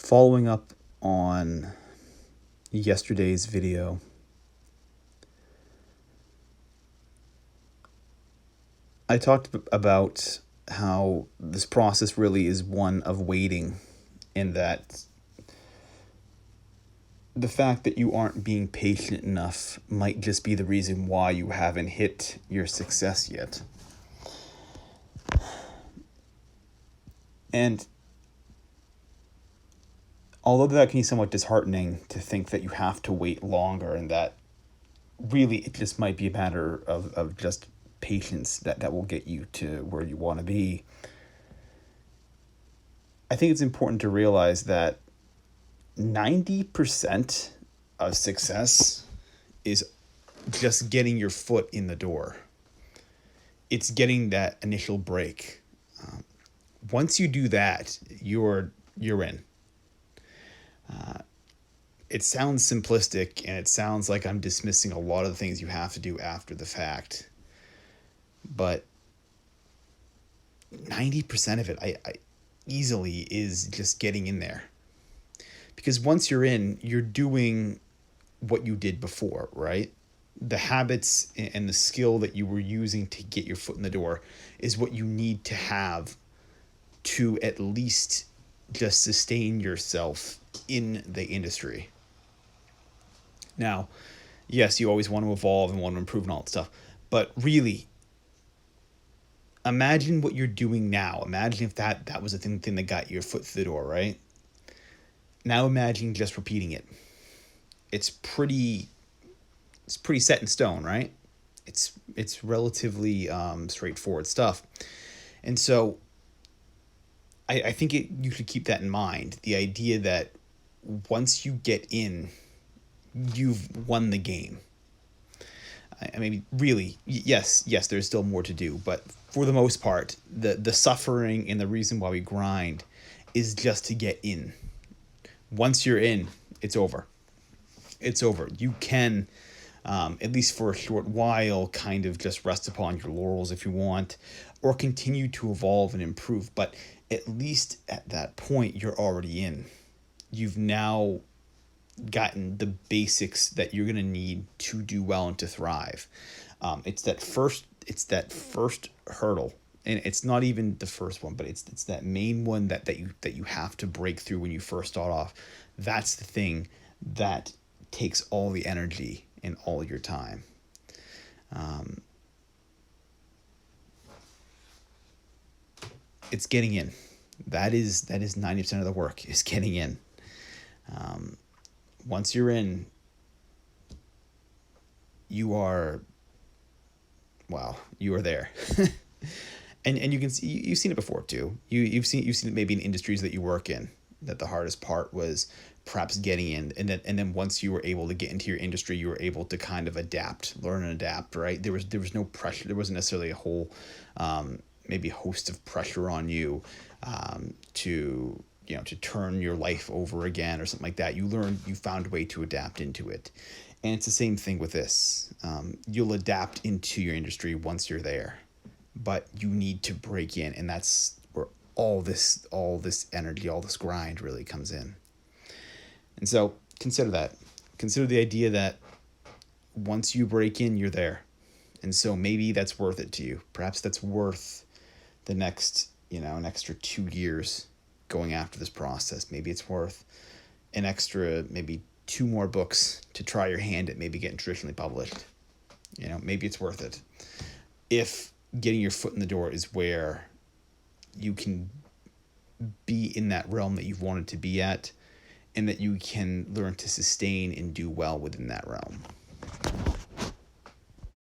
Following up on yesterday's video, I talked about how this process really is one of waiting, and that the fact that you aren't being patient enough might just be the reason why you haven't hit your success yet. And although that can be somewhat disheartening to think that you have to wait longer and that really it just might be a matter of just patience that will get you to where you want to be, I think it's important to realize that 90% of success is just getting your foot in the door. It's getting that initial break. Once you do that, you're in. It sounds simplistic, and it sounds like I'm dismissing a lot of the things you have to do after the fact. But 90% of it, I easily is just getting in there. Because once you're in, you're doing what you did before, right? The habits and the skill that you were using to get your foot in the door is what you need to have to at least just sustain yourself in the industry. Now, yes, you always want to evolve and want to improve and all that stuff, but really, imagine what you're doing now. Imagine if that was the thing that got your foot through the door, right? Now imagine just repeating it. It's pretty set in stone, right? It's relatively straightforward stuff. And so I think you should keep that in mind. The idea that once you get in, you've won the game. I mean, really, yes, there's still more to do, but for the most part, the suffering and the reason why we grind is just to get in. Once you're in, it's over. It's over. You can, at least for a short while, kind of just rest upon your laurels if you want, or continue to evolve and improve. But at least at that point, you're already in. You've now gotten the basics that you're going to need to do well and to thrive. It's that first hurdle, and it's not even the first one, but it's that main one that you have to break through when you first start off. That's the thing that takes all the energy and all your time. It's getting in. That is 90% of the work, is getting in. Once you're in, you are there. and you can see, you've seen it before too. You've seen it maybe in industries that you work in, that the hardest part was perhaps getting in, and then once you were able to get into your industry, you were able to kind of learn and adapt, right? There was no pressure. There wasn't necessarily a whole maybe host of pressure on you to turn your life over again or something like that. You found a way to adapt into it. And it's the same thing with this. You'll adapt into your industry once you're there, but you need to break in, and that's where all this energy, all this grind really comes in. And so consider that. Consider the idea that once you break in, you're there. And so maybe that's worth it to you. Perhaps that's worth the next, an extra 2 years going after this process. Maybe it's worth an extra, maybe 2 more books to try your hand at maybe getting traditionally published. Maybe it's worth it. If getting your foot in the door is where you can be in that realm that you've wanted to be at, and that you can learn to sustain and do well within that realm.